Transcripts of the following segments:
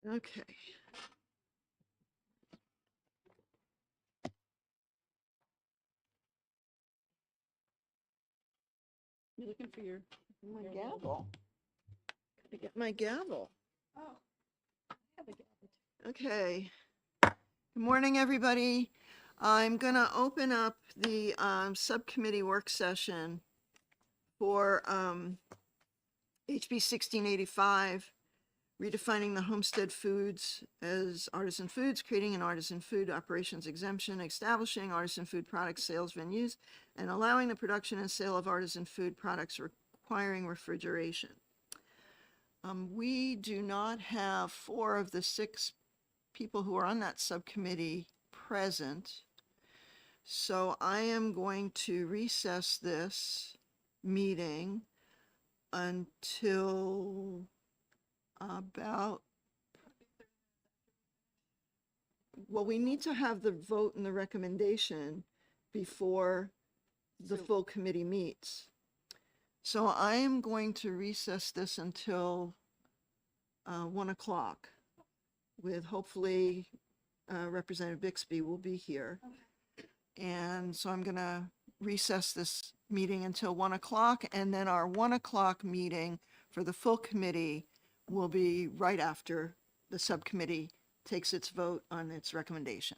Okay. You're looking for my gavel. Gotta get my gavel. Oh, I have a gavel. Okay. Good morning, everybody. I'm gonna open up the subcommittee work session for HB 1685, redefining the homestead foods as artisan foods, creating an artisan food operations exemption, establishing artisan food product sales venues, and allowing the production and sale of artisan food products requiring refrigeration. We do not have 4 of the 6 people who are on that subcommittee present. So I am going to recess this meeting until about, well, we need to have the vote and the recommendation before the full committee meets. So I am going to recess this until 1 o'clock with hopefully Representative Bixby will be here. And so I'm going to recess this meeting until 1 o'clock, and then our 1 o'clock meeting for the full committee will be right after the subcommittee takes its vote on its recommendation.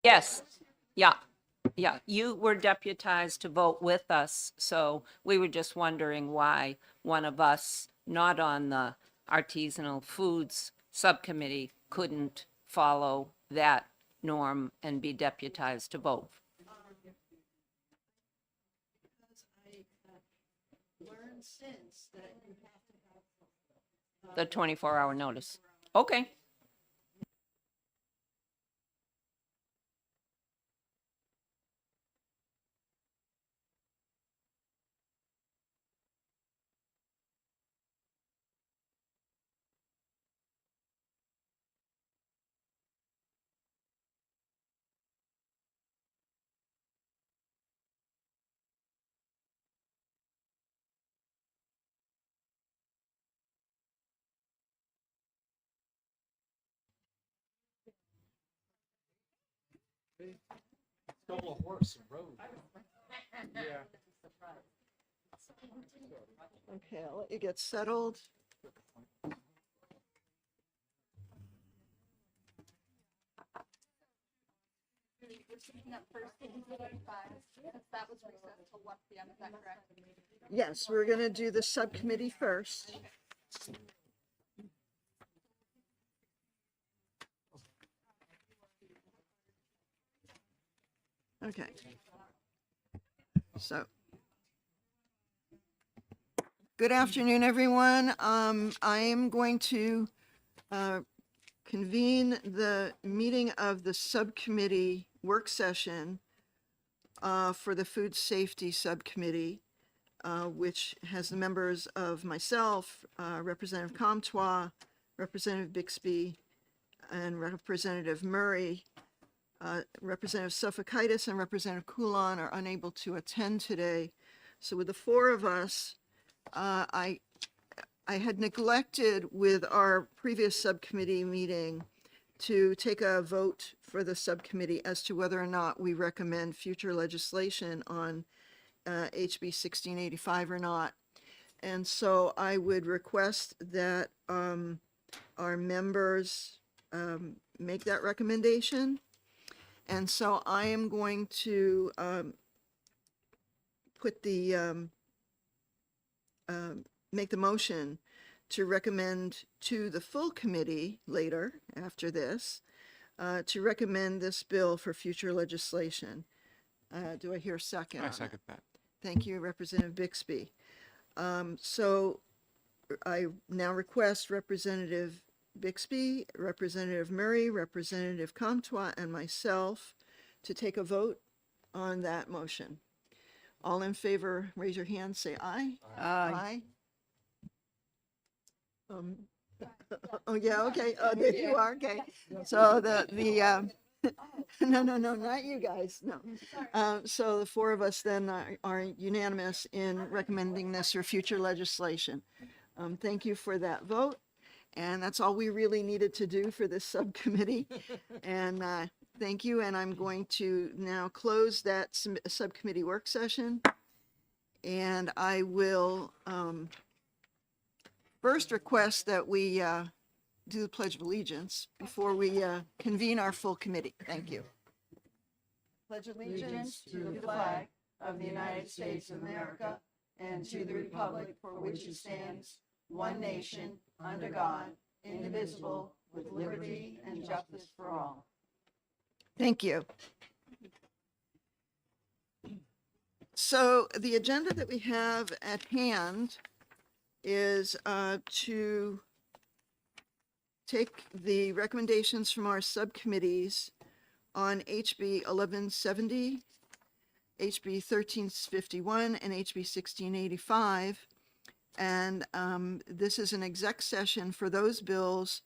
Yes, yeah, yeah. You were deputized to vote with us, so we were just wondering why one of us, not on the artisanal foods subcommittee, couldn't follow that norm and be deputized to vote. Learned since that you have to have The 24-hour notice. Okay. Stole a horse and rode. Yeah. Okay, I'll let you get settled. Yes, we're gonna do the subcommittee first. Okay. So. Good afternoon, everyone. I am going to convene the meeting of the subcommittee work session for the Food Safety Subcommittee, which has the members of myself, Representative Comtois, Representative Bixby, and Representative Murray. Representative Suffolkitis and Representative Coulon are unable to attend today. So with the four of us, I had neglected with our previous subcommittee meeting to take a vote for the subcommittee as to whether or not we recommend future legislation on HB 1685 or not. And so I would request that our members make that recommendation. And so I am going to put the make the motion to recommend to the full committee later after this to recommend this bill for future legislation. Do I hear a second? I on second that. Thank you, Representative Bixby. So I now request Representative Bixby, Representative Murray, Representative Comtois, and myself to take a vote on that motion. All in favor, raise your hand, say aye. Aye. Oh, yeah, okay. Oh, there you are, okay. So no, not you guys, no. So the four of us then are unanimous in recommending this for future legislation. Thank you for that vote. And that's all we really needed to do for this subcommittee. And thank you. And I'm going to now close that subcommittee work session. And I will first request that we do the Pledge of Allegiance before we convene our full committee. Thank you. Pledge allegiance to the flag of the United States of America and to the republic for which it stands, one nation, under God, indivisible, with liberty and justice for all. Thank you. So the agenda that we have at hand is to take the recommendations from our subcommittees on HB 1170, HB 1351, and HB 1685. And this is an exec session for those bills,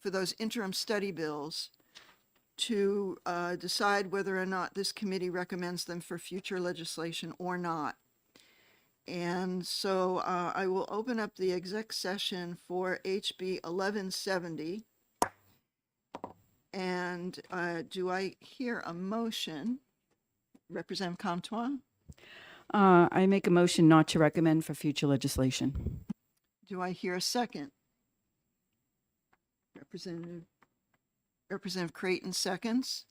for those interim study bills, to decide whether or not this committee recommends them for future legislation or not. And so I will open up the exec session for HB 1170. And do I hear a motion? Representative Comtois? I make a motion not to recommend for future legislation. Do I hear a second? Representative Creighton seconds.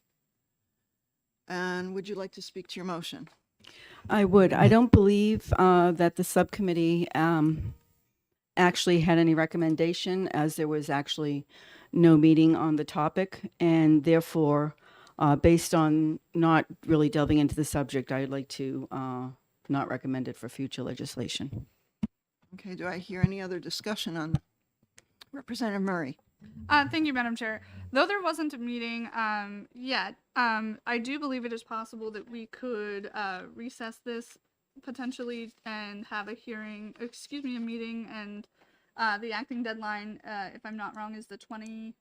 And would you like to speak to your motion? I would. I don't believe that the subcommittee actually had any recommendation, as there was actually no meeting on the topic. And therefore, based on not really delving into the subject, I'd like to not recommend it for future legislation. Okay, do I hear any other discussion on Representative Murray? Thank you, Madam Chair. Though there wasn't a meeting yet, I do believe it is possible that we could recess this potentially and have a hearing, excuse me, a meeting, and the acting deadline, if I'm not wrong, is the 24th.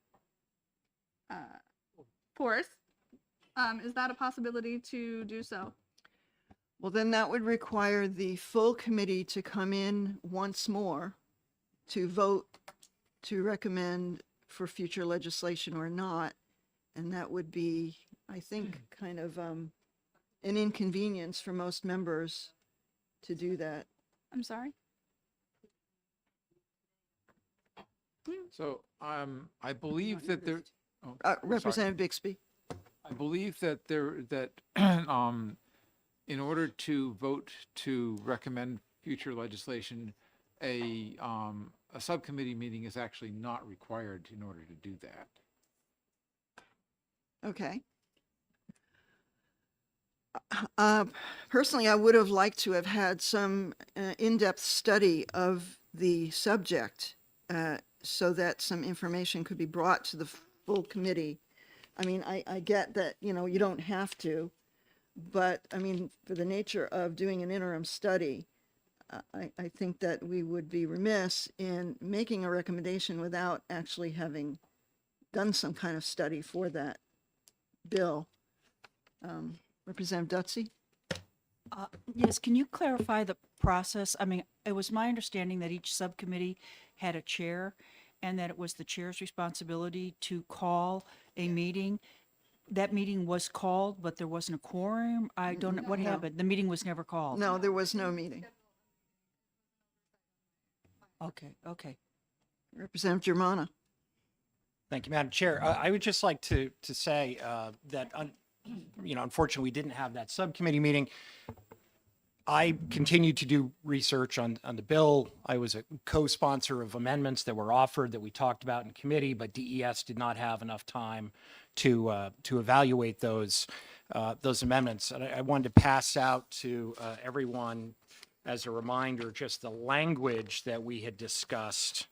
Is that a possibility to do so? Well, then that would require the full committee to come in once more to vote to recommend for future legislation or not. And that would be, I think, kind of an inconvenience for most members to do that. I'm sorry. So, I believe that there, oh, sorry. Representative Bixby? I believe that in order to vote to recommend future legislation, a subcommittee meeting is actually not required in order to do that. Okay. Personally, I would have liked to have had some in-depth study of the subject so that some information could be brought to the full committee. I mean, I get that, you know, you don't have to, but I mean, for the nature of doing an interim study, I think that we would be remiss in making a recommendation without actually having done some kind of study for that bill. Representative Dutsey? Yes, can you clarify the process? I mean, it was my understanding that each subcommittee had a chair and that it was the chair's responsibility to call a meeting. That meeting was called, but there wasn't a quorum. I don't know what No. happened. The meeting was never called. No, there was no meeting. Okay. Representative Germana? Thank you, Madam Chair. I would just like to say that, unfortunately, we didn't have that subcommittee meeting. I continued to do research on the bill. I was a co-sponsor of amendments that were offered that we talked about in committee, but DES did not have enough time to evaluate those amendments. And I wanted to pass out to everyone as a reminder just the language that we had discussed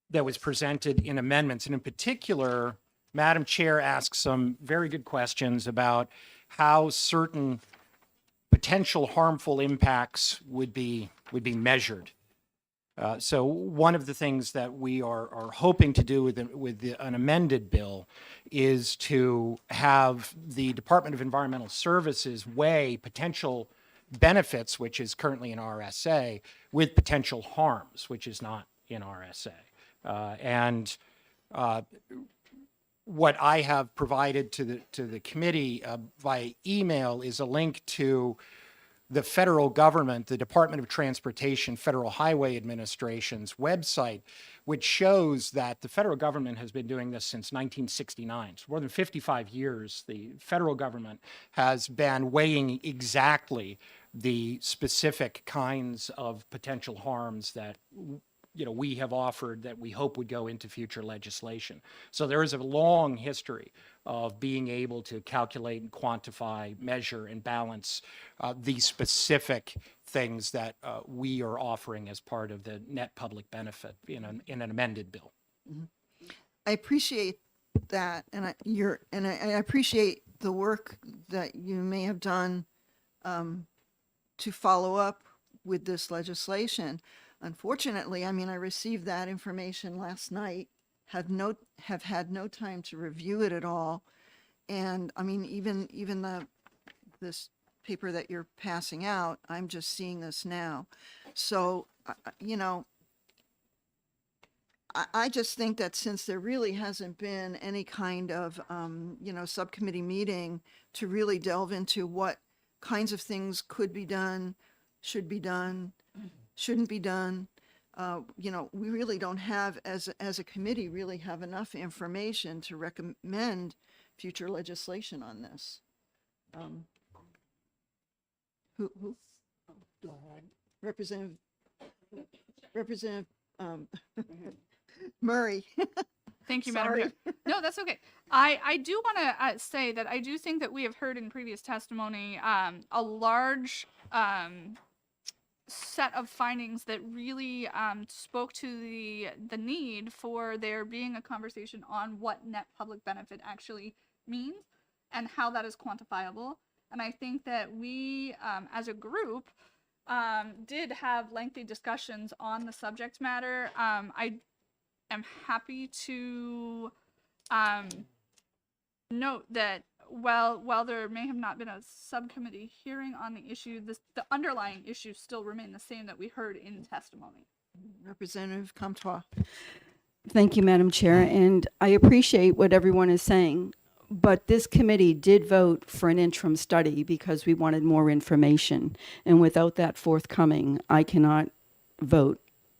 that was presented in amendments. And in particular, Madam Chair asked some very good questions about how certain potential harmful impacts would be measured. So one of the things that we are hoping to do with an amended bill is to have the Department of Environmental Services weigh potential benefits, which is currently in RSA, with potential harms, which is not in RSA. What I have provided to the committee via email is a link to the federal government, the Department of Transportation, Federal Highway Administration's website, which shows that the federal government has been doing this since 1969. So more than 55 years, the federal government has been weighing exactly the specific kinds of potential harms that we have offered that we hope would go into future legislation. So there is a long history of being able to calculate and quantify, measure, and balance these specific things that we are offering as part of the net public benefit in an amended bill. I appreciate that, and I appreciate the work that you may have done to follow up with this legislation. Unfortunately, I mean, I received that information last night, have had no time to review it at all. And I mean, even this paper that you're passing out, I'm just seeing this now. So, I just think that since there really hasn't been any kind of, subcommittee meeting to really delve into what kinds of things could be done, should be done, shouldn't be done. We really don't have, as a committee, really have enough information to recommend future legislation on this. Who? Representative, Murray. Thank you, Madam Sorry. Chair. No, that's okay. I do want to say that I do think that we have heard in previous testimony a large set of findings that really spoke to the need for there being a conversation on what net public benefit actually means and how that is quantifiable. And I think that we, as a group, did have lengthy discussions on the subject matter. I am happy to note that while there may have not been a subcommittee hearing on the issue, the underlying issues still remain the same that we heard in testimony. Representative Comtois. Thank you, Madam Chair, and I appreciate what everyone is saying. But this committee did vote for an interim study because we wanted more information. And without that forthcoming, I cannot vote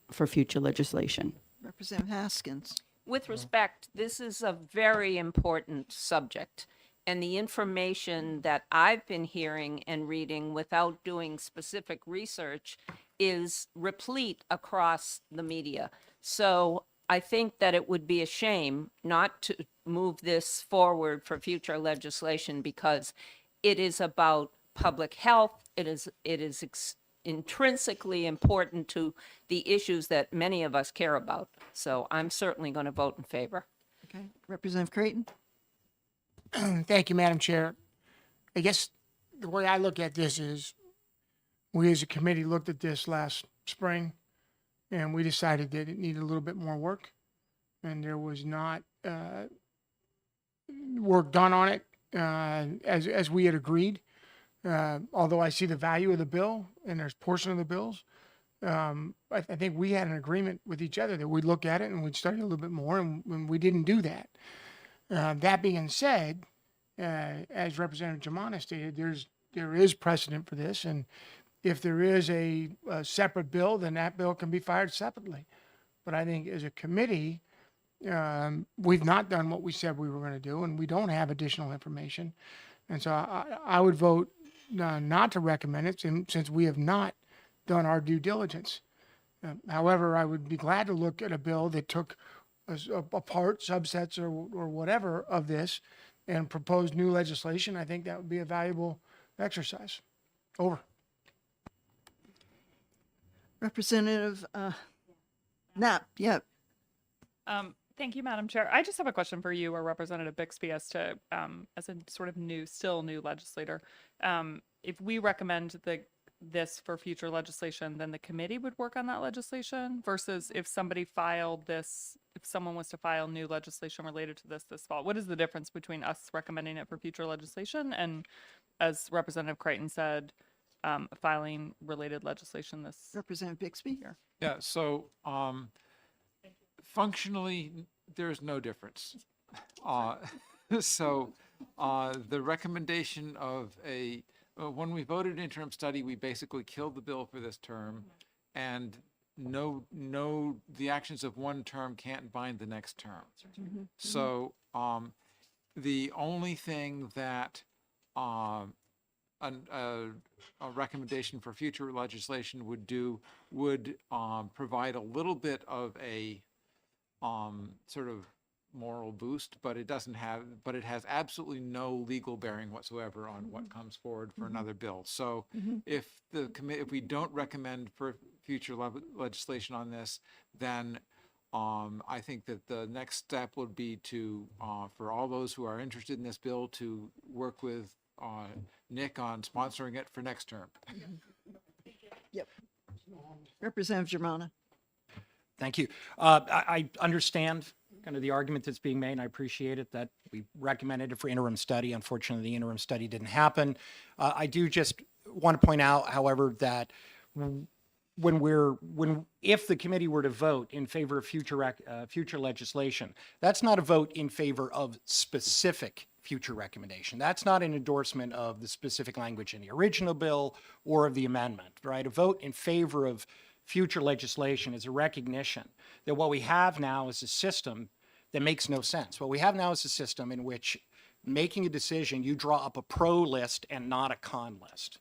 for future legislation. Representative Haskins. With respect, this is a very important subject. And the information that I've been hearing and reading without doing specific research is replete across the media. So I think that it would be a shame not to move this forward for future legislation because it is about public health. It is intrinsically important to the issues that many of us care about. So I'm certainly going to vote in favor. Okay. Representative Creighton. Thank you, Madam Chair. I guess the way I look at this is we as a committee looked at this last spring and we decided that it needed a little bit more work and there was not work done on it as we had agreed. Although I see the value of the bill and there's portion of the bills, I think we had an agreement with each other that we'd look at it and we'd study a little bit more, and we didn't do that. That being said, as Representative Germana stated, there is precedent for this, and if there is a separate bill, then that bill can be fired separately. But I think as a committee, we've not done what we said we were going to do, and we don't have additional information. And so I would vote not to recommend it since we have not done our due diligence. However, I would be glad to look at a bill that took apart subsets or whatever of this and proposed new legislation. I think that would be a valuable exercise. Over. Representative Knapp. Yeah. Thank you, Madam Chair. I just have a question for you or Representative Bixby as to, as a sort of still new legislator. If we recommend this for future legislation, then the committee would work on that legislation versus if somebody filed this, if someone was to file new legislation related to this fall. What is the difference between us recommending it for future legislation and, as Representative Creighton said, filing related legislation this Representative Bixby. year? Yeah, so functionally, there's no difference. So the recommendation of when we voted interim study, we basically killed the bill for this term, and the actions of one term can't bind the next term. So the only thing that a recommendation for future legislation would provide a little bit of a sort of moral boost, but it has absolutely no legal bearing whatsoever on what comes forward for another bill. So if we don't recommend for future legislation on this, then I think that the next step would be to for all those who are interested in this bill to work with Nick on sponsoring it for next term. Yep. Representative Germana. Thank you. I understand kind of the argument that's being made, and I appreciate it that we recommended it for interim study. Unfortunately, the interim study didn't happen. I do just want to point out, however, that if the committee were to vote in favor of future legislation, that's not a vote in favor of specific future recommendation. That's not an endorsement of the specific language in the original bill or of the amendment, right? A vote in favor of future legislation is a recognition that what we have now is a system that makes no sense. What we have now is a system in which making a decision, you draw up a pro list and not a con list.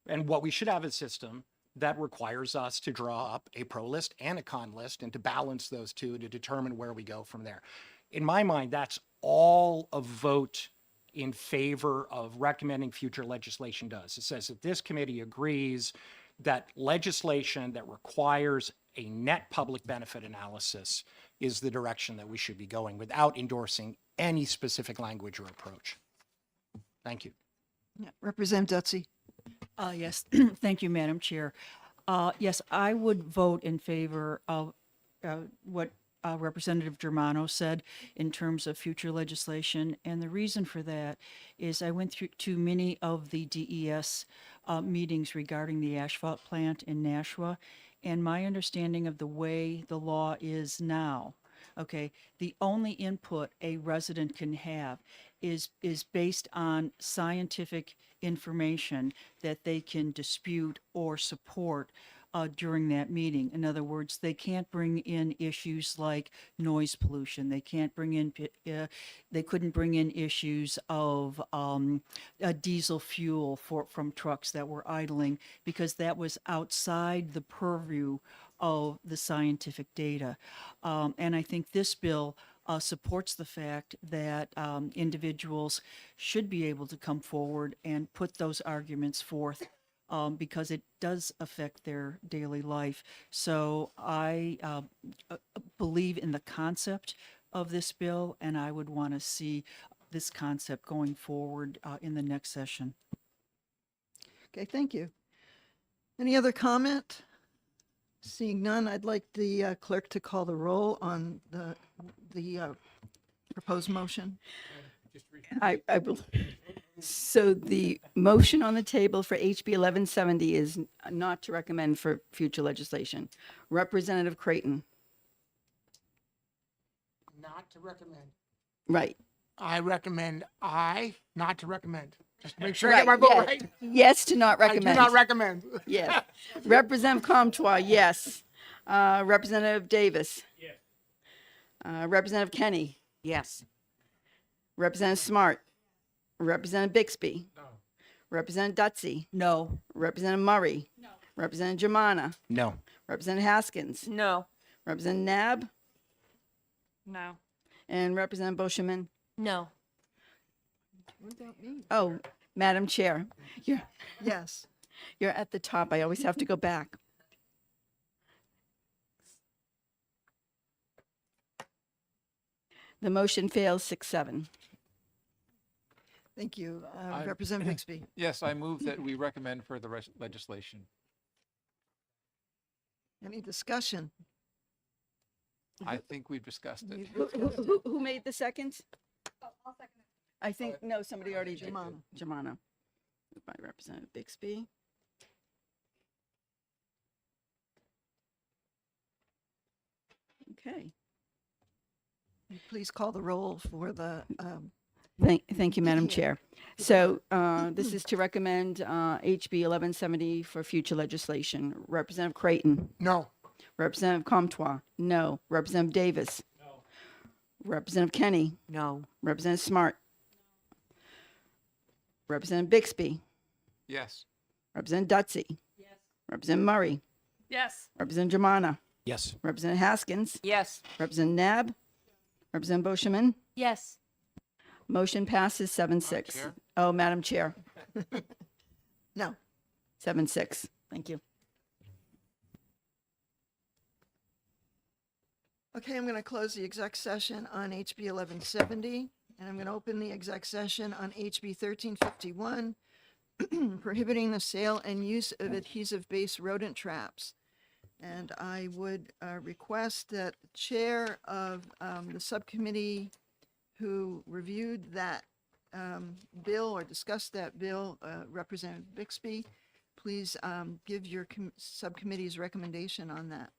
And what we should have is a system that requires us to draw up a pro list and a con list and to balance those two to determine where we go from there. In my mind, that's all a vote in favor of recommending future legislation does. It says that this committee agrees that legislation that requires a net public benefit analysis is the direction that we should be going without endorsing any specific language or approach. Thank you. Yeah. Representative Dutzy. Yes, thank you, Madam Chair. Yes, I would vote in favor of what Representative Germano said in terms of future legislation. And the reason for that is I went through to many of the DES meetings regarding the asphalt plant in Nashua. And my understanding of the way the law is now, okay, the only input a resident can have is based on scientific information that they can dispute or support during that meeting. In other words, they can't bring in issues like noise pollution. They can't bring in, they couldn't bring in issues of diesel fuel from trucks that were idling because that was outside the purview of the scientific data. And I think this bill supports the fact that individuals should be able to come forward and put those arguments forth because it does affect their daily life. So I believe in the concept of this bill, and I would want to see this concept going forward in the next session. Okay, thank you. Any other comment? Seeing none, I'd like the clerk to call the roll on the proposed motion. I will. So the motion on the table for HB 1170 is not to recommend for future legislation. Representative Creighton. Not to recommend. Right. I recommend not to recommend. Just to make sure I get my Right, vote yes. right. Yes to not I recommend. do not recommend. Yes. Representative Comtois, yes. Representative Davis. Yes. Representative Kenny. Yes. Representative Smart. Representative Bixby. No. Representative Dutzy. No. Representative Murray. No. Representative Germana. No. Representative Haskins. No. Representative Nab. No. And Representative Boschman. No. Oh, Madam Chair, Yes. you're at the top. I always have to go back. The motion fails 6-7. Thank you. I- Representative Bixby. Yes, I move that we recommend further legislation. Any discussion? I think we've discussed it. Who made the second? I think, no, somebody already did. Germana. Germana. Moved by Representative Bixby. Okay. Please call the roll for the, Thank you, Madam Yeah. Chair. So this is to recommend HB 1170 for future legislation. Representative Creighton. No. Representative Comtois. No. Representative Davis. No. Representative Kenny. No. Representative Smart. Representative Bixby. Yes. Representative Dutzy. Yes. Representative Murray. Yes. Representative Germana. Yes. Representative Haskins. Yes. Representative Nab. Representative Boschman. Yes. Motion passes 7-6. Chair? Oh, Madam Chair, no. 7-6. Thank you. Okay, I'm going to close the exec session on HB 1170, and I'm going to open the exec session on HB 1351, prohibiting the sale and use of adhesive-based rodent traps. And I would request that the chair of the subcommittee who reviewed that bill or discussed that bill, Representative Bixby, please give your subcommittee's recommendation on that.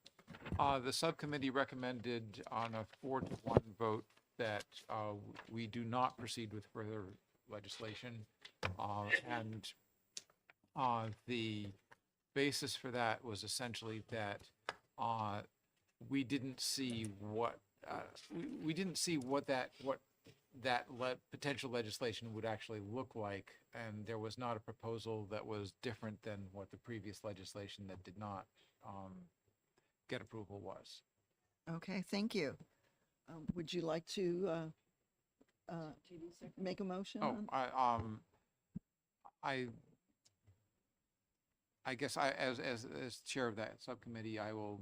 The subcommittee recommended on a 4-1 vote that we do not proceed with further legislation. And the basis for that was essentially that we didn't see what potential legislation would actually look like, and there was not a proposal that was different than what the previous legislation that did not get approval was. Okay, thank you. Would you like to make a motion? Oh, on- I guess as chair of that subcommittee, I will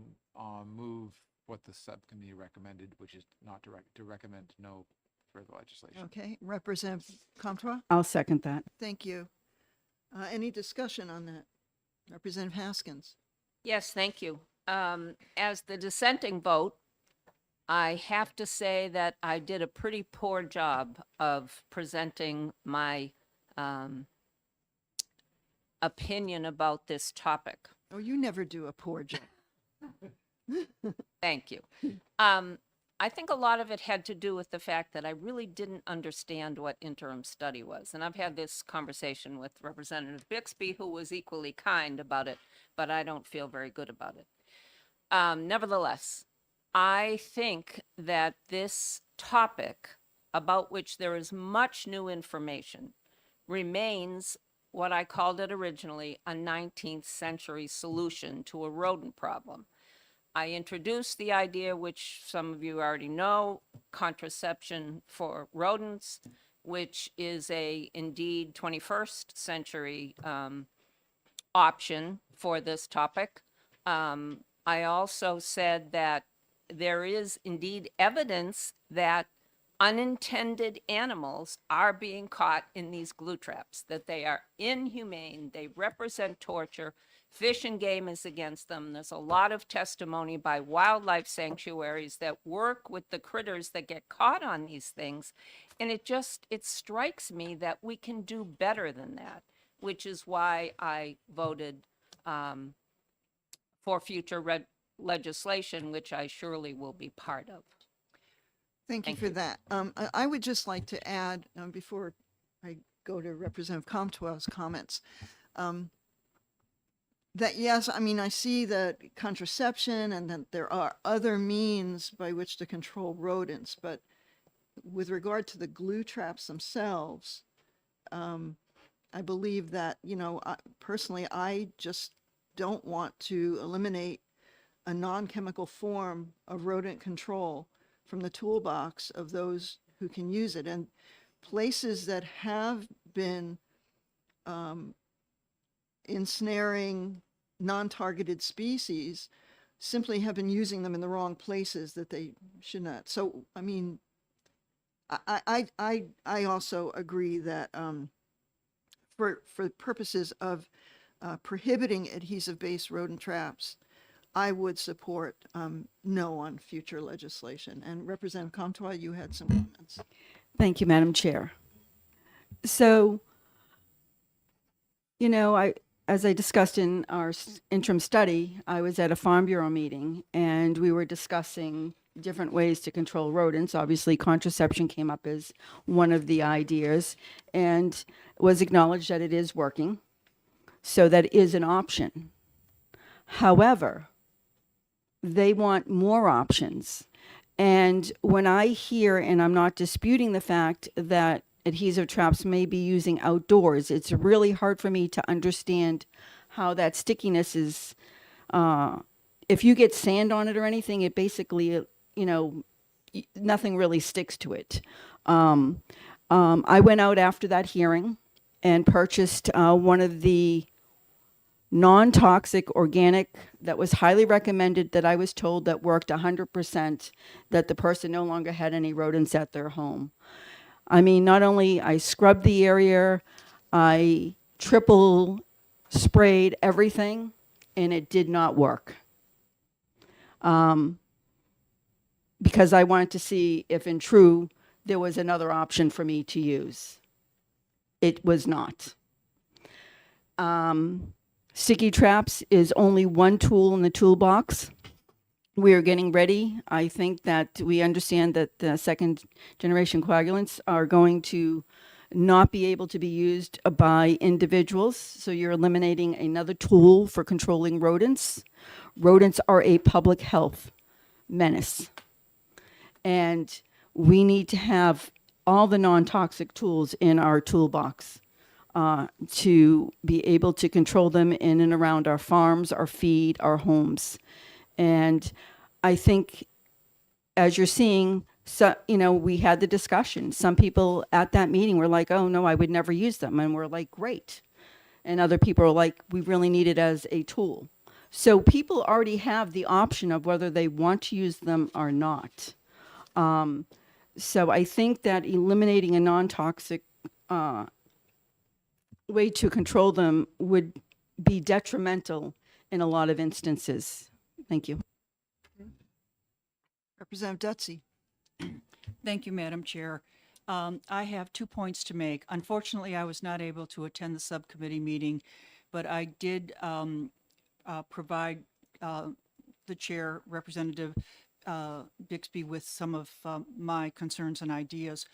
move what the subcommittee recommended, which is not to recommend no further legislation. Okay, Representative Comtois? I'll second that. Thank you. Any discussion on that? Representative Haskins? Yes, thank you. As the dissenting vote, I have to say that I did a pretty poor job of presenting my opinion about this topic. Oh, you never do a poor job. Thank you. I think a lot of it had to do with the fact that I really didn't understand what interim study was. And I've had this conversation with Representative Bixby, who was equally kind about it, but I don't feel very good about it. Nevertheless, I think that this topic, about which there is much new information, remains what I called it originally, a 19th century solution to a rodent problem. I introduced the idea, which some of you already know, contraception for rodents, which is a indeed 21st century option for this topic. I also said that there is indeed evidence that unintended animals are being caught in these glue traps, that they are inhumane, they represent torture, Fish and Game is against them. There's a lot of testimony by wildlife sanctuaries that work with the critters that get caught on these things. And it strikes me that we can do better than that, which is why I voted for future legislation, which I surely will be part of. Thank you Thank for you. that. I would just like to add, before I go to Representative Comtois' comments, that yes, I mean, I see that contraception and that there are other means by which to control rodents, but with regard to the glue traps themselves, I believe that, personally, I just don't want to eliminate a non-chemical form of rodent control from the toolbox of those who can use it. And places that have been ensnaring non-targeted species simply have been using them in the wrong places that they should not. So, I mean, I also agree that for purposes of prohibiting adhesive-based rodent traps, I would support no on future legislation. And Representative Comtois, you had some comments. Thank you, Madam Chair. So, as I discussed in our interim study, I was at a Farm Bureau meeting and we were discussing different ways to control rodents. Obviously, contraception came up as one of the ideas and it was acknowledged that it is working. So that is an option. However, they want more options. And when I hear, and I'm not disputing the fact that adhesive traps may be using outdoors, it's really hard for me to understand how that stickiness is, if you get sand on it or anything, it basically, nothing really sticks to it. I went out after that hearing and purchased one of the non-toxic organic that was highly recommended, that I was told that worked 100%, that the person no longer had any rodents at their home. I mean, not only I scrubbed the area, I triple sprayed everything, and it did not work. Because I wanted to see if in true there was another option for me to use. It was not. Sticky traps is only one tool in the toolbox. We are getting ready. I think that we understand that the second generation coagulants are going to not be able to be used by individuals. So you're eliminating another tool for controlling rodents. Rodents are a public health menace. And we need to have all the non-toxic tools in our toolbox to be able to control them in and around our farms, our feed, our homes. And I think, as you're seeing, so, we had the discussion. Some people at that meeting were like, oh, no, I would never use them. And we're like, great. And other people are like, we really need it as a tool. So people already have the option of whether they want to use them or not. So I think that eliminating a non-toxic way to control them would be detrimental in a lot of instances. Thank you. Representative Dutzy. Thank you, Madam Chair. I have 2 points to make. Unfortunately, I was not able to attend the subcommittee meeting, but I did provide the chair, Representative Bixby, with some of my concerns and ideas.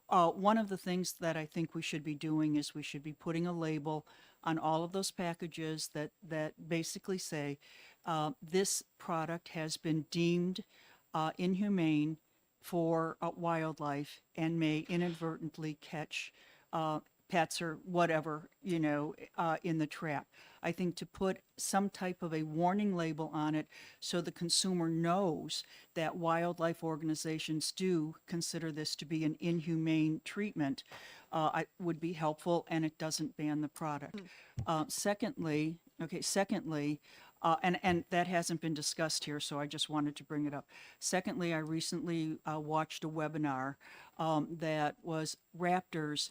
One of the things that I think we should be doing is we should be putting a label on all of those packages that basically say this product has been deemed inhumane for wildlife and may inadvertently catch pets or whatever, in the trap. I think to put some type of a warning label on it so the consumer knows that wildlife organizations do consider this to be an inhumane treatment would be helpful, and it doesn't ban the product. Secondly, and that hasn't been discussed here, so I just wanted to bring it up. Secondly, I recently watched a webinar that was raptors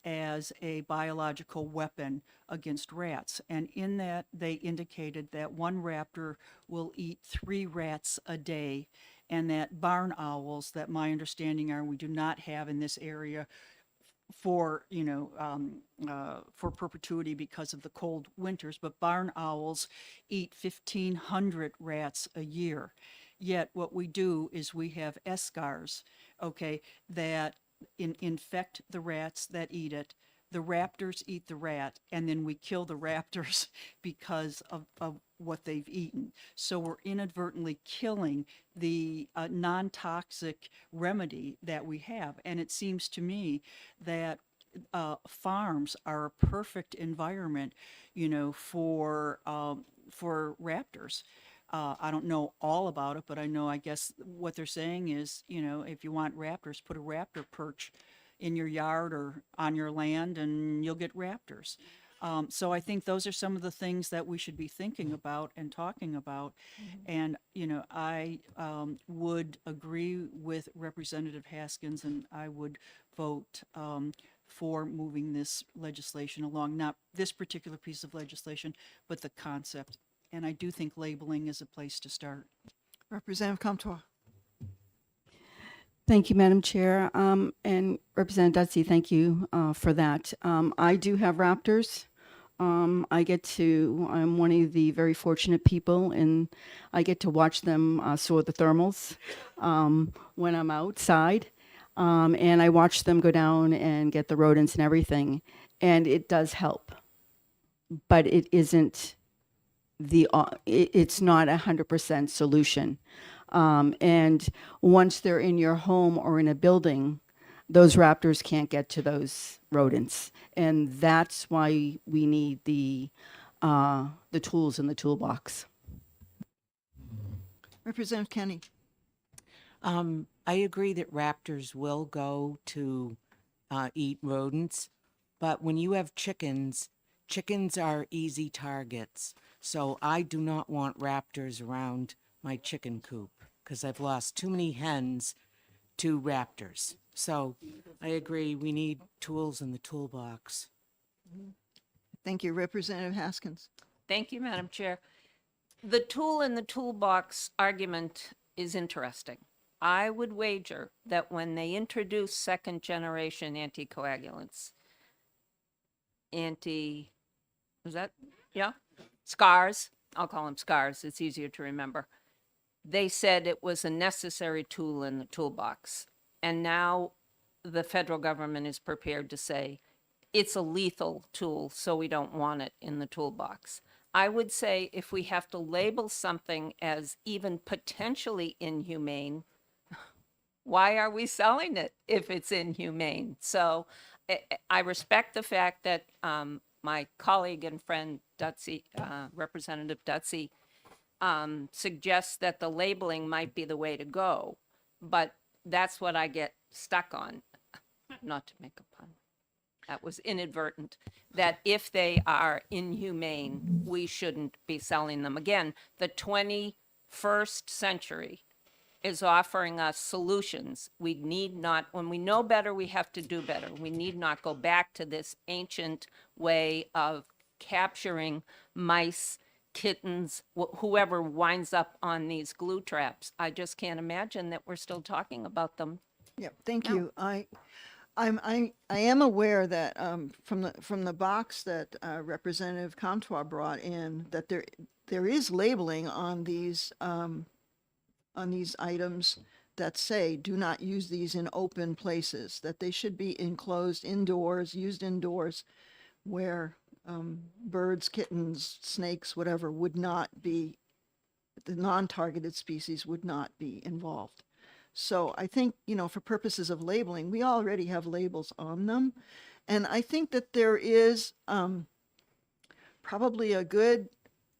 as a biological weapon against rats. And in that, they indicated that one raptor will eat 3 rats a day, and that barn owls, that my understanding are we do not have in this area for for perpetuity because of the cold winters, but barn owls eat 1,500 rats a year. Yet what we do is we have escars, okay, that infect the rats that eat it. The raptors eat the rat, and then we kill the raptors because of what they've eaten. So we're inadvertently killing the non-toxic remedy that we have. And it seems to me that farms are a perfect environment, for raptors. I don't know all about it, but I know, I guess what they're saying is, if you want raptors, put a raptor perch in your yard or on your land and you'll get raptors. So I think those are some of the things that we should be thinking about and talking about. And, I would agree with Representative Haskins, and I would vote for moving this legislation along, not this particular piece of legislation, but the concept. And I do think labeling is a place to start. Representative Comtois. Thank you, Madam Chair. And Representative Dutzy, thank you for that. I do have raptors. I'm one of the very fortunate people, and I get to watch them soar the thermals when I'm outside. And I watch them go down and get the rodents and everything. And it does help. But it isn't it's not 100% solution. And once they're in your home or in a building, those raptors can't get to those rodents. And that's why we need the tools in the toolbox. Representative Kenny. I agree that raptors will go to eat rodents, but when you have chickens, chickens are easy targets. So I do not want raptors around my chicken coop because I've lost too many hens to raptors. So I agree, we need tools in the toolbox. Thank you. Representative Haskins. Thank you, Madam Chair. The tool in the toolbox argument is interesting. I would wager that when they introduce second generation anticoagulants, SCARs, I'll call them SCARs, it's easier to remember. They said it was a necessary tool in the toolbox. And now the federal government is prepared to say it's a lethal tool, so we don't want it in the toolbox. I would say if we have to label something as even potentially inhumane, why are we selling it if it's inhumane? So I respect the fact that my colleague and friend Dutsy, Representative Dutsy, suggests that the labeling might be the way to go, but that's what I get stuck on. Not to make a pun. That was inadvertent. That if they are inhumane, we shouldn't be selling them. Again, the 21st century is offering us solutions. We need not, when we know better, we have to do better. We need not go back to this ancient way of capturing mice, kittens, whoever winds up on these glue traps. I just can't imagine that we're still talking about them. Yeah, thank you. I am aware that from the box that Representative Comtois brought in, that there is labeling on these items that say do not use these in open places, that they should be enclosed indoors, used indoors, where birds, kittens, snakes, whatever would not be, the non-targeted species would not be involved. So I think, for purposes of labeling, we already have labels on them. And I think that there is probably a good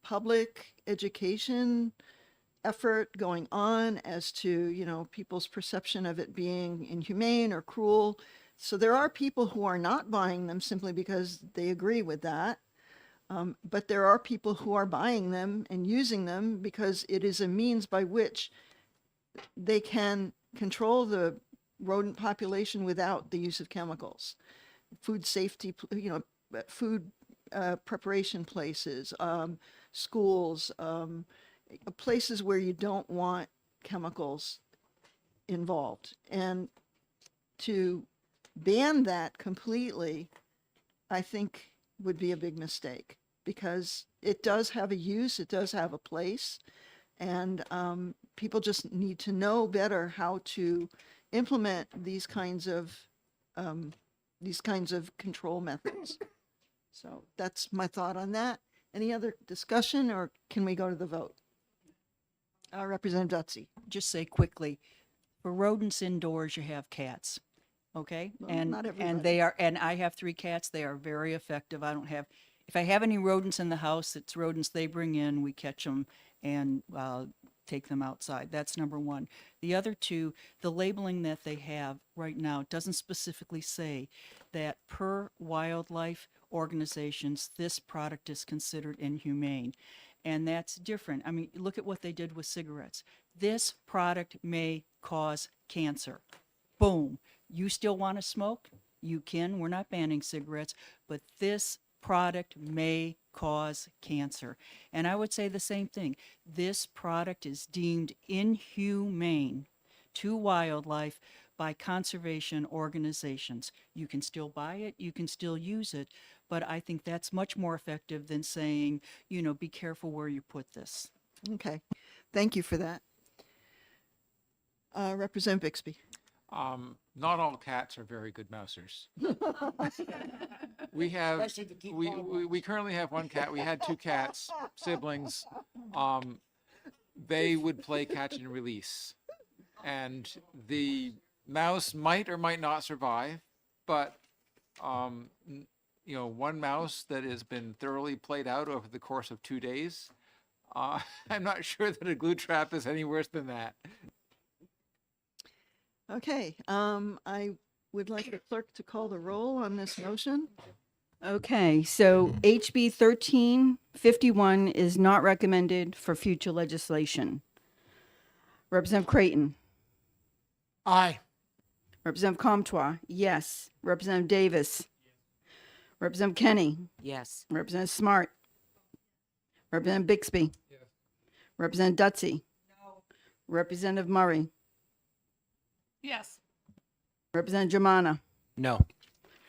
public education effort going on as to, people's perception of it being inhumane or cruel. So there are people who are not buying them simply because they agree with that. But there are people who are buying them and using them because it is a means by which they can control the rodent population without the use of chemicals. Food safety, food preparation places, schools, places where you don't want chemicals involved. And to ban that completely, I think would be a big mistake, because it does have a use, it does have a place, and people just need to know better how to implement these kinds of control methods. So that's my thought on that. Any other discussion, or can we go to the vote? Representative Dutsy. Just say quickly, for rodents indoors, you have cats. Okay? Well, and not and they are, and I have 3 cats. They are very effective. If I have any rodents in the house, it's rodents they bring in, we catch them and take them outside. That's number 1. The other 2, the labeling that they have right now doesn't specifically say that per wildlife organizations, this product is considered inhumane. And that's different. I mean, look at what they did with cigarettes. This product may cause cancer. Boom. You still want to smoke? You can. We're not banning cigarettes, but this product may cause cancer. And I would say the same thing. This product is deemed inhumane to wildlife by conservation organizations. You can still buy it, you can still use it, but I think that's much more effective than saying, be careful where you put this. Okay, thank you for that. Representative Bixby. Not all cats are very good mousers. We have, we currently have 1 cat. We had 2 cats, siblings. They would play catch and release. And the mouse might or might not survive, but, 1 mouse that has been thoroughly played out over the course of 2 days, I'm not sure that a glue trap is any worse than that. Okay, I would like the clerk to call the roll on this motion. Okay, so HB 1351 is not recommended for future legislation. Representative Creighton. Aye. Representative Comtois, yes. Representative Davis. Representative Kenny. Yes. Representative Smart. Representative Bixby. Representative Dutsy. No. Representative Murray. Yes. Representative Germana. No.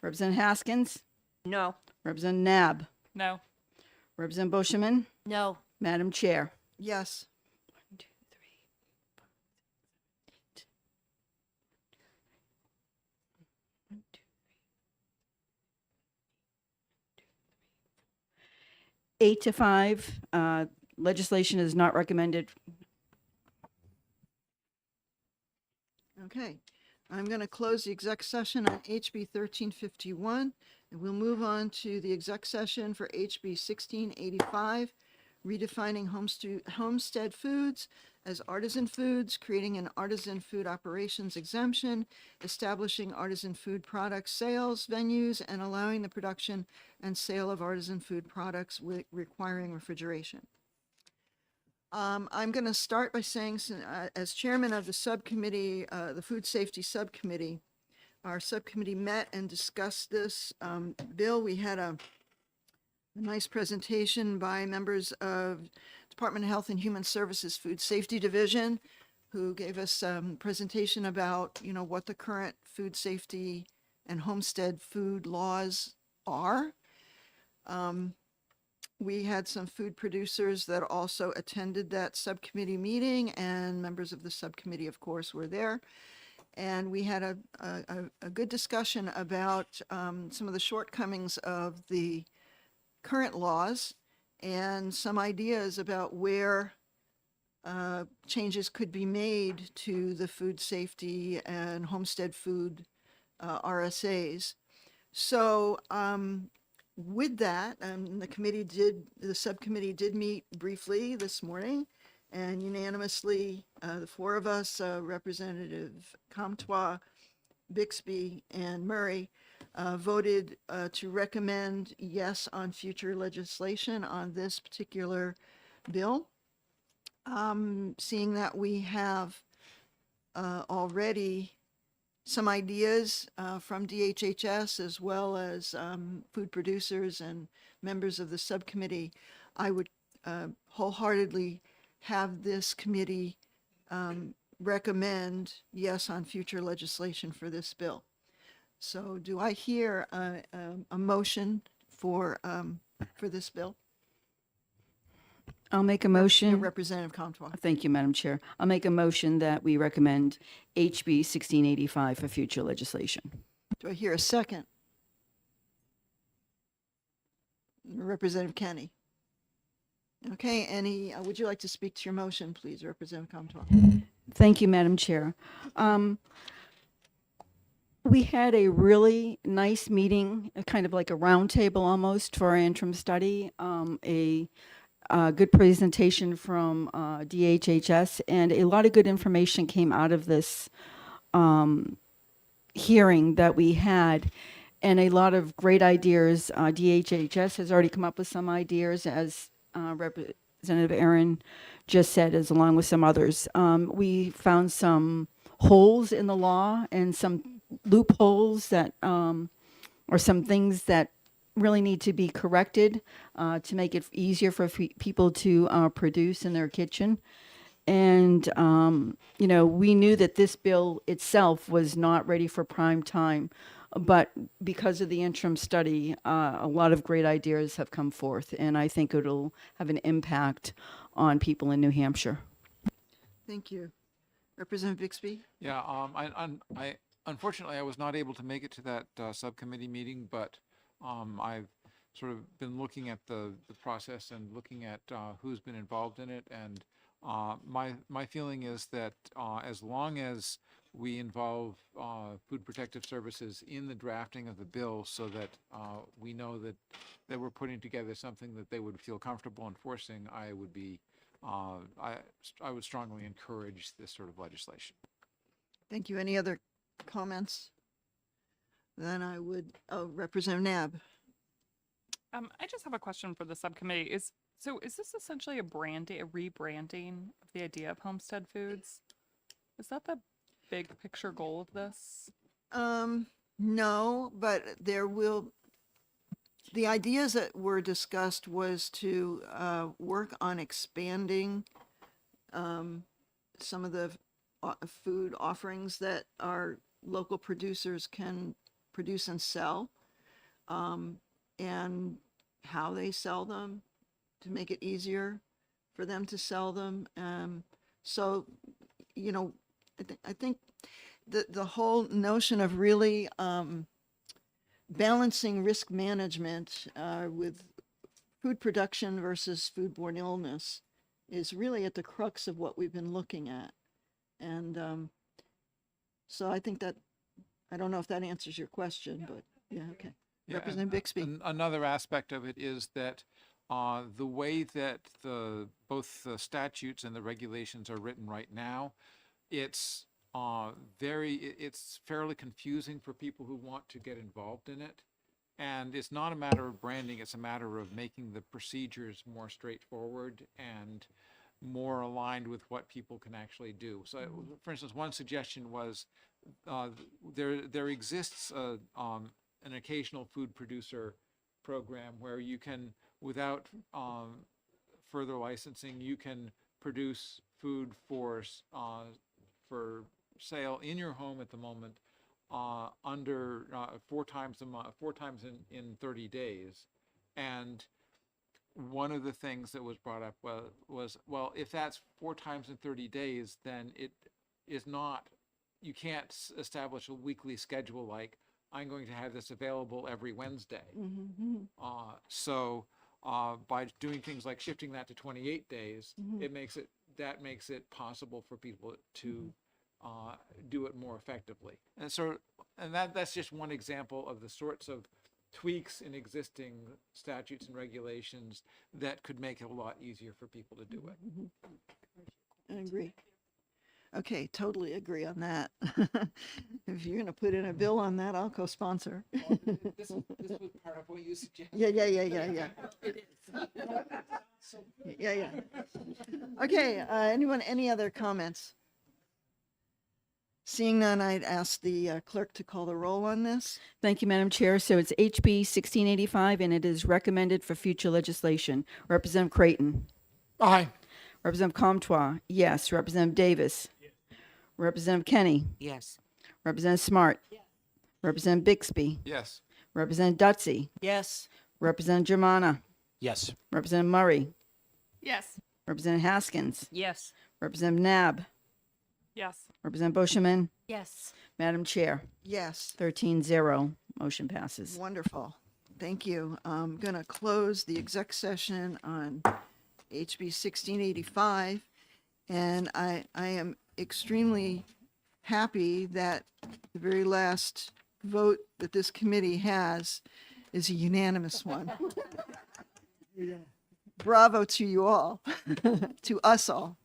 Representative Haskins. No. Representative Nab. No. Representative Busherman. No. Madam Chair. Yes. 1, 2, 3, 4, 5, 6, 7, 8. 1, 2, 3, 8 to 5. Legislation is not recommended. Okay, I'm going to close the exec session on HB 1351, and we'll move on to the exec session for HB 1685, redefining homestead foods as artisan foods, creating an artisan food operations exemption, establishing artisan food products sales venues, and allowing the production and sale of artisan food products requiring refrigeration. I'm going to start by saying, as chairman of the subcommittee, the Food Safety Subcommittee, our subcommittee met and discussed this bill. We had a nice presentation by members of Department of Health and Human Services Food Safety Division, who gave us a presentation about, what the current food safety and homestead food laws are. We had some food producers that also attended that subcommittee meeting, and members of the subcommittee, of course, were there. And we had a good discussion about some of the shortcomings of the current laws and some ideas about where changes could be made to the food safety and homestead food RSAs. So with that, the subcommittee did meet briefly this morning, and unanimously, the four of us, Representative Comtois, Bixby, and Murray, voted to recommend yes on future legislation on this particular bill. Seeing that we have already some ideas from DHHS as well as food producers and members of the subcommittee, I would wholeheartedly have this committee recommend yes on future legislation for this bill. So do I hear a motion for this bill? I'll make a motion. Representative Comtois. Thank you, Madam Chair. I'll make a motion that we recommend HB 1685 for future legislation. Do I hear a second? Representative Kenny. Okay, would you like to speak to your motion, please, Representative Comtois? Thank you, Madam Chair. We had a really nice meeting, kind of like a roundtable almost for our interim study, a good presentation from DHHS, and a lot of good information came out of this hearing that we had, and a lot of great ideas. DHHS has already come up with some ideas, as Representative Aaron just said, as along with some others. We found some holes in the law and some loopholes that or some things that really need to be corrected to make it easier for people to produce in their kitchen. And, we knew that this bill itself was not ready for prime time, but because of the interim study, a lot of great ideas have come forth, and I think it'll have an impact on people in New Hampshire. Thank you. Representative Bixby? Yeah, I unfortunately I was not able to make it to that subcommittee meeting, but I've sort of been looking at the process and looking at who's been involved in it, and my feeling is that as long as we involve Food Protective Services in the drafting of the bill, so that we know that we're putting together something that they would feel comfortable enforcing, I would be I would strongly encourage this sort of legislation. Thank you. Any other comments? Then I would, Representative Nab. I just have a question for the subcommittee. Is this essentially a rebranding of the idea of homestead foods? Is that the big picture goal of this? No, but the ideas that were discussed was to work on expanding some of the food offerings that our local producers can produce and sell, and how they sell them, to make it easier for them to sell them. So, I think the whole notion of really balancing risk management with food production versus foodborne illness is really at the crux of what we've been looking at. And So I think that, I don't know if that answers your question, but yeah, okay. Yeah, and Representative Bixby. Another aspect of it is that the way that both the statutes and the regulations are written right now, it's it's fairly confusing for people who want to get involved in it. And it's not a matter of branding, it's a matter of making the procedures more straightforward and more aligned with what people can actually do. So, for instance, one suggestion was there exists an occasional food producer program where you can, without further licensing, you can produce food for sale in your home at the moment under 4 times a month, 4 times in 30 days. And one of the things that was brought up was, well, if that's 4 times in 30 days, then it is not, you can't establish a weekly schedule like, I'm going to have this available every Wednesday. So by doing things like shifting that to 28 days, that makes it possible for people to do it more effectively. And that's just one example of the sorts of tweaks in existing statutes and regulations that could make it a lot easier for people to do it. I agree. Okay, totally agree on that. If you're gonna put in a bill on that, I'll co-sponsor. This was part of what you suggested. Yeah. Yeah. Okay, any other comments? Seeing none, I'd ask the clerk to call the roll on this. Thank you, Madam Chair. So it's HB 1685, and it is recommended for future legislation. Representative Creighton. Aye. Representative Comtois, yes. Representative Davis. Representative Kenny. Yes. Representative Smart. Representative Bixby. Yes. Representative Dutsey. Yes. Representative Germana. Yes. Representative Murray. Yes. Representative Haskins. Yes. Representative Nab. Yes. Representative Busherman. Yes. Madam Chair, Yes. 13-0, motion passes. Wonderful. Thank you. I'm going to close the exec session on HB 1685. And I am extremely happy that the very last vote that this committee has is a unanimous one. Bravo to you all, to us all.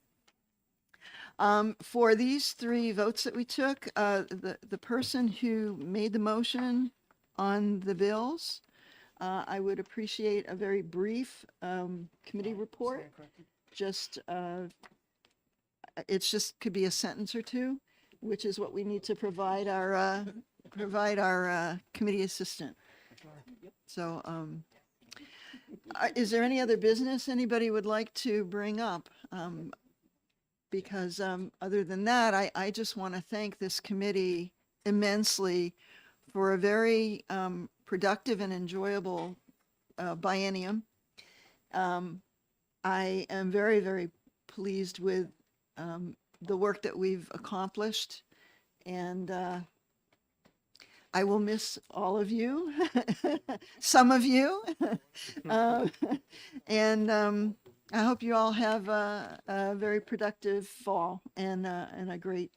For these 3 votes that we took, the person who made the motion on the bills, I would appreciate a very brief committee report. Just, it's just could be a sentence or 2, which is what we need to provide our committee assistant. So, is there any other business anybody would like to bring up? Because other than that, I just want to thank this committee immensely for a very productive and enjoyable biennium. I am very, very pleased with the work that we've accomplished, and I will miss all of you, some of you, and I hope you all have a very productive fall and a great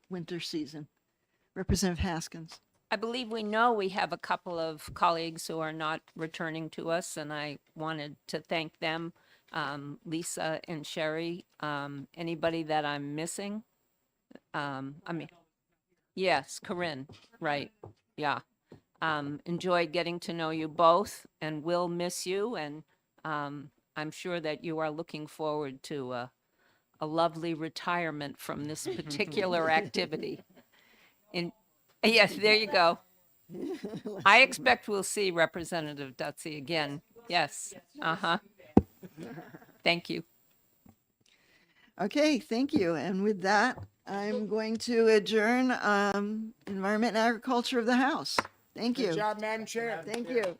winter season. Representative Haskins. I believe we know we have a couple of colleagues who are not returning to us, and I wanted to thank them, Lisa and Sherry. Anybody that I'm missing? Yes, Corinne, right, yeah. Enjoyed getting to know you both, and will miss you, and I'm sure that you are looking forward to a lovely retirement from this particular activity. Yes, there you go. I expect we'll see Representative Dutsey again. Yes. Thank you. Okay, thank you. And with that, I'm going to adjourn Environment and Agriculture of the House. Thank you. Good job, Madam Chair. Thank you.